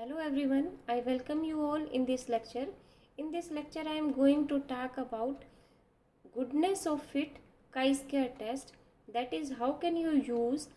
Hello everyone, I welcome you all in this lecture. In this lecture I am going to talk about goodness of fit chi-square test, that is how can you use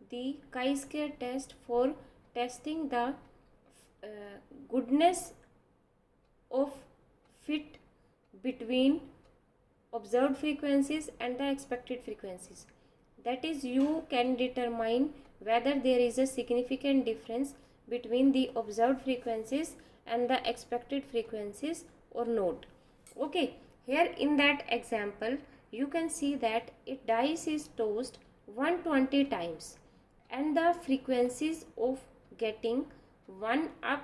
the chi-square test for testing the goodness of fit between observed frequencies and the expected frequencies. That is, you can determine whether there is a significant difference between the observed frequencies and the expected frequencies or not. Okay, here in that example you can see that a dice is tossed 120 times and the frequencies of getting 1 up,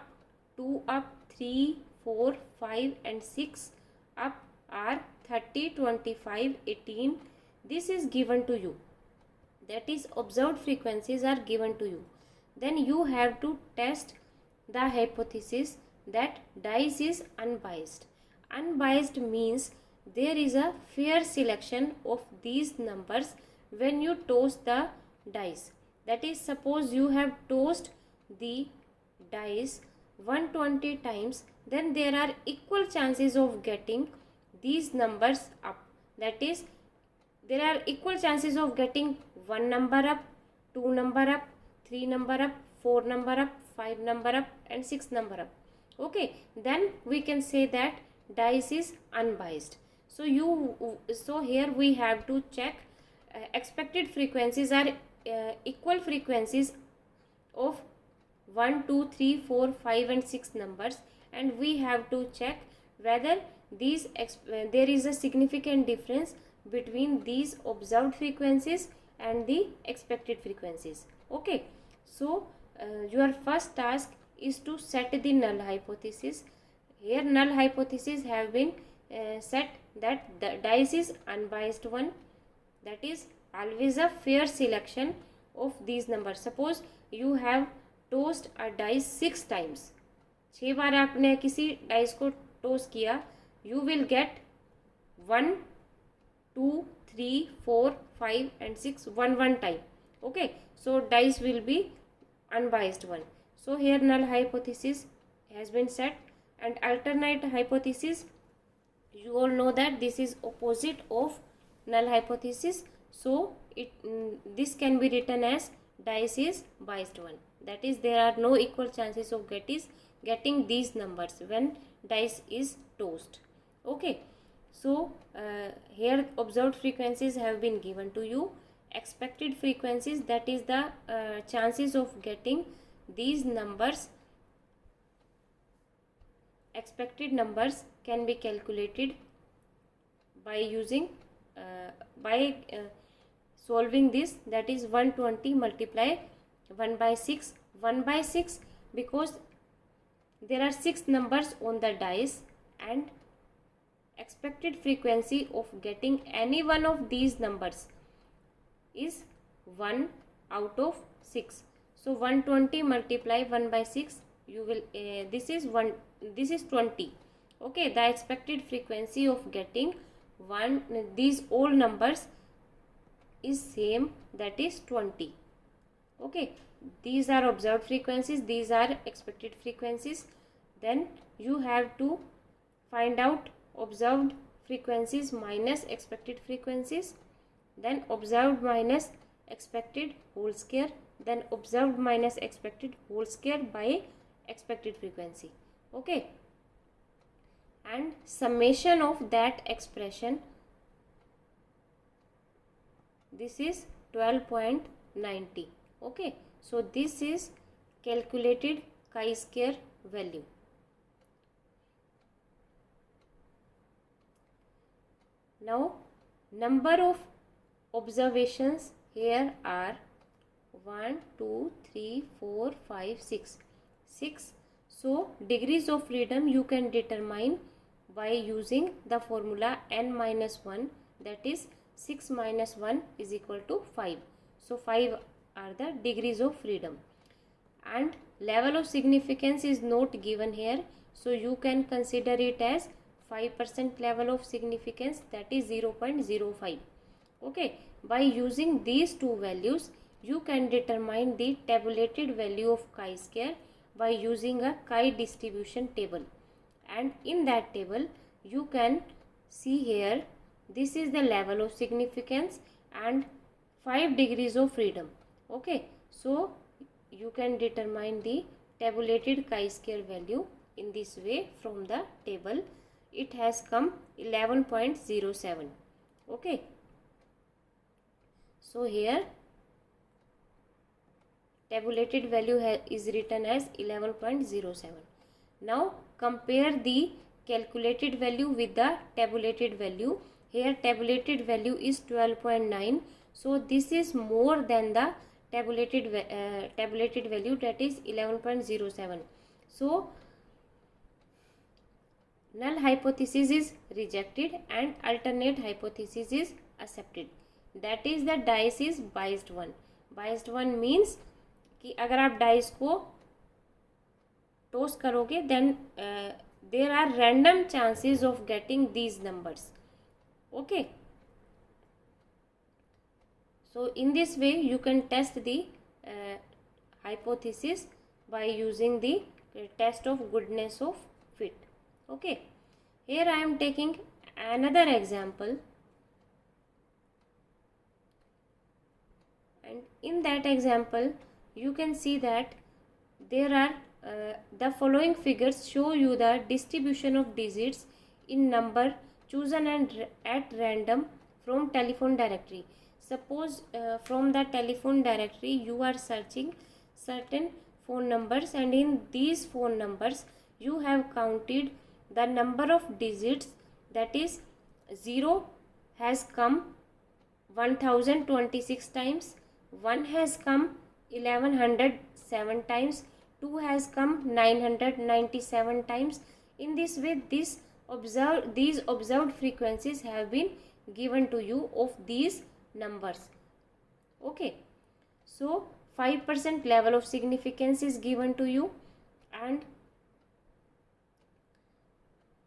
2 up, 3, 4, 5 and 6 up are 30, 25, 18. This is given to you. That is, observed frequencies are given to you. Then you have to test the hypothesis that dice is unbiased. Unbiased means there is a fair selection of these numbers when you toss the dice. That is, suppose you have tossed the dice 120 times, then there are equal chances of getting these numbers up. That is, there are equal chances of getting 1 number up, 2 number up, 3 number up, 4 number up, 5 number up and 6 number up. Okay, then we can say that dice is unbiased. So here we have to check expected frequencies are equal frequencies of 1, 2, 3, 4, 5 and 6 numbers, and we have to check whether there is a significant difference between these observed frequencies and the expected frequencies. Okay, so your first task is to set the null hypothesis. Here null hypothesis have been set that the dice is unbiased one, that is always a fair selection of these numbers. Suppose you have tossed a dice 6 times, 6 बार आपने किसी dice को toss किया, you will get 1, 2, 3, 4, 5 and 6 one time. Okay, so dice will be unbiased one. So here null hypothesis has been set, and alternate hypothesis, you all know that this is opposite of null hypothesis, so this can be written as dice is biased one. That is, there are no equal chances of getting these numbers when dice is tossed. Okay, so here observed frequencies have been given to you. Expected frequencies, that is the chances of getting these numbers, expected numbers can be calculated by using solving this. That is 120 multiply 1 by 6, 1 by 6 because there are 6 numbers on the dice and expected frequency of getting any one of these numbers is 1 out of 6. So 120 multiply 1 by 6, you will this is 20. Okay, the expected frequency of getting these all numbers is same, that is 20. Okay, these are observed frequencies, these are expected frequencies. Then you have to find out observed frequencies minus expected frequencies, then observed minus expected whole square, then observed minus expected whole square by expected frequency. Okay, and summation of that expression, this is 12.90. okay, so this is calculated chi-square value. Now number of observations here are 1, 2, 3, 4, 5, 6. 6. So degrees of freedom you can determine by using the formula n minus 1, that is 6 minus 1 is equal to 5. So 5 are the degrees of freedom, and level of significance is not given here, so you can consider it as 5% level of significance, that is 0.05. okay, by using these two values you can determine the tabulated value of chi-square by using a chi distribution table, and in that table you can see here this is the level of significance and 5 degrees of freedom. Okay, so you can determine the tabulated chi-square value in this way from the table. It has come 11.07. okay, so here tabulated value is written as 11.07. now compare the calculated value with the tabulated value. Here tabulated value is 12.9, so this is more than the tabulated value, that is 11.07. so null hypothesis is rejected and alternate hypothesis is accepted. that is the dice is biased one. biased one means कि अगर आप dice को toss करोगे then there are random chances of getting these numbers. Okay, so in this way you can test the hypothesis by using the test of goodness of fit. okay, here I am taking another example, and in that example you can see that there are the following figures show you the distribution of digits in number chosen and at random from telephone directory. Suppose from the telephone directory you are searching certain phone numbers, and in these phone numbers you have counted the number of digits, that is 0 has come 1026 times, 1 has come 1107 times, 2 has come 997 times. In this way these observed frequencies have been given to you of these numbers. okay, so 5% level of significance is given to you, and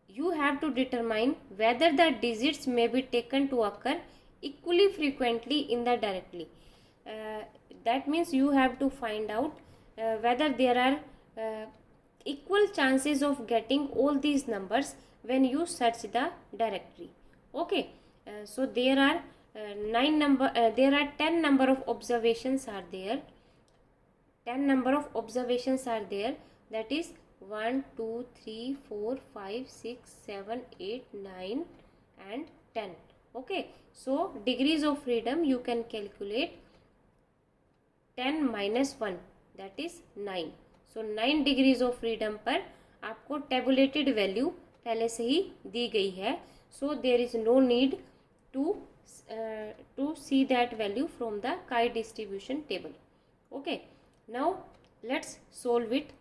you have to determine whether the digits may be taken to occur equally frequently in the directory. That means you have to find out whether there are equal chances of getting all these numbers when you search the directory. okay, so there are there are 10 number of observations are there. 10 number of observations are there, that is 1 2 3 4 5 6 7 8 9 and 10. okay, so degrees of freedom you can calculate 10 minus 1, that is 9. so 9 degrees of freedom पर आपको tabulated value पहले से ही दी गई है, so there is no need to see that value from the chi distribution table. okay, now let's solve it.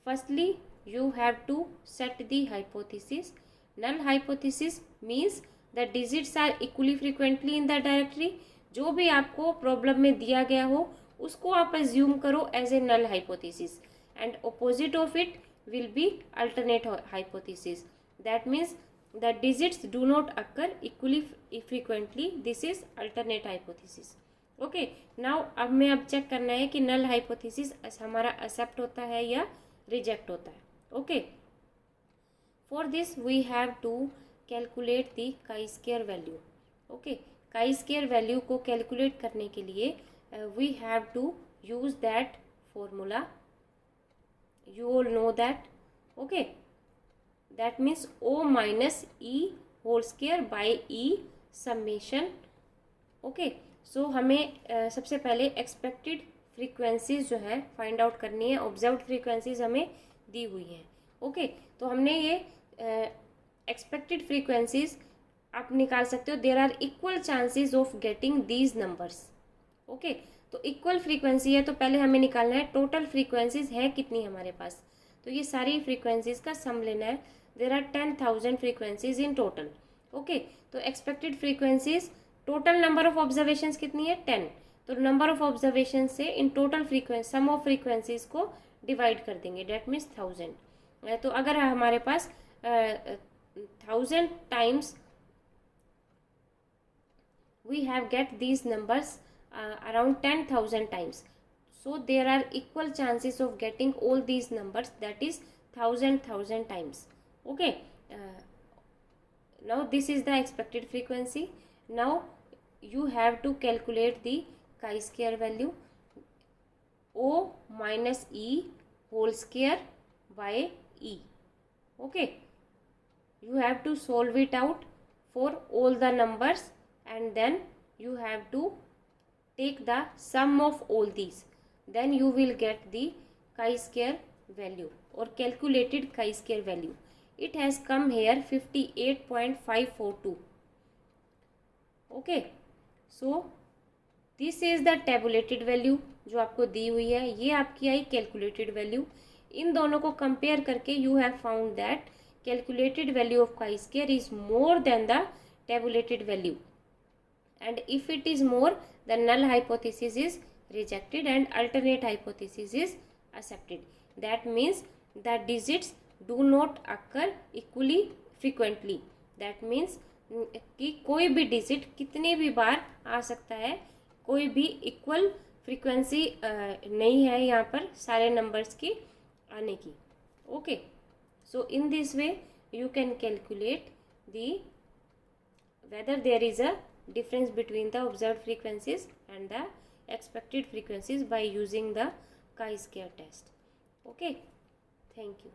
Firstly you have to set the hypothesis. null hypothesis means the digits are equally frequently in the directory. जो भी आपको problem में दिया गया हो उसको आप assume करो as a null hypothesis, and opposite of it will be alternate hypothesis. that means the digits do not occur equally frequently. this is alternate hypothesis. okay, now अब मैं अब चेक करना है कि null hypothesis हमारा accept होता है या reject होता है. okay, for this we have to calculate the chi-square value. okay, chi-square value को calculate करने के लिए we have to use that formula. you all know that. okay, that means O minus E whole square by E summation. okay, so हमें सबसे पहले expected frequencies जो है find out करनी है. observed frequencies हमें दी हुई हैं. okay, तो हमने ये expected frequencies आप निकाल सकते हो. there are equal chances of getting these numbers. okay, तो इक्वल फ्रीक्वेंसी है तो पहले हमें निकालना है टोटल फ्रीक्वेंसीज है कितनी हमारे पास. तो ये सारी फ्रीक्वेंसीज का सम लेना है. There are 10,000 frequencies in total. Okay, तो expected frequencies total number of observations कितनी है 10. तो नंबर ऑफ ऑब्जर्वेशन से इन total frequency sum of frequencies को डिवाइड कर देंगे. That means 1000. तो अगर हमारे पास 1000 times we have get these numbers around 10,000 times. So there are equal chances of getting all these numbers, that is 1000 times. Okay, now this is the expected frequency. Now you have to calculate the chi-square value, O minus E whole square by E. Okay, you have to solve it out for all the numbers, and then you have to take the sum of all these. Then you will get the chi-square value or calculated chi-square value. It has come here 58.542. Okay, so this is the tabulated value जो आपको दी हुई है, ये आपकी I calculated value. इन दोनों को compare करके you have found that calculated value of chi square is more than the tabulated value, and if it is more the null hypothesis is rejected and alternate hypothesis is accepted. That means the digits do not occur equally frequently. That means कि कोई भी digit कितने भी बार आ सकता है, कोई भी equal frequency नहीं है यहाँ पर सारे नंबर्स की आने की. Okay, so in this way you can calculate the whether there is a difference between the observed frequencies and the expected frequencies by using the chi-square test. Okay, thank you.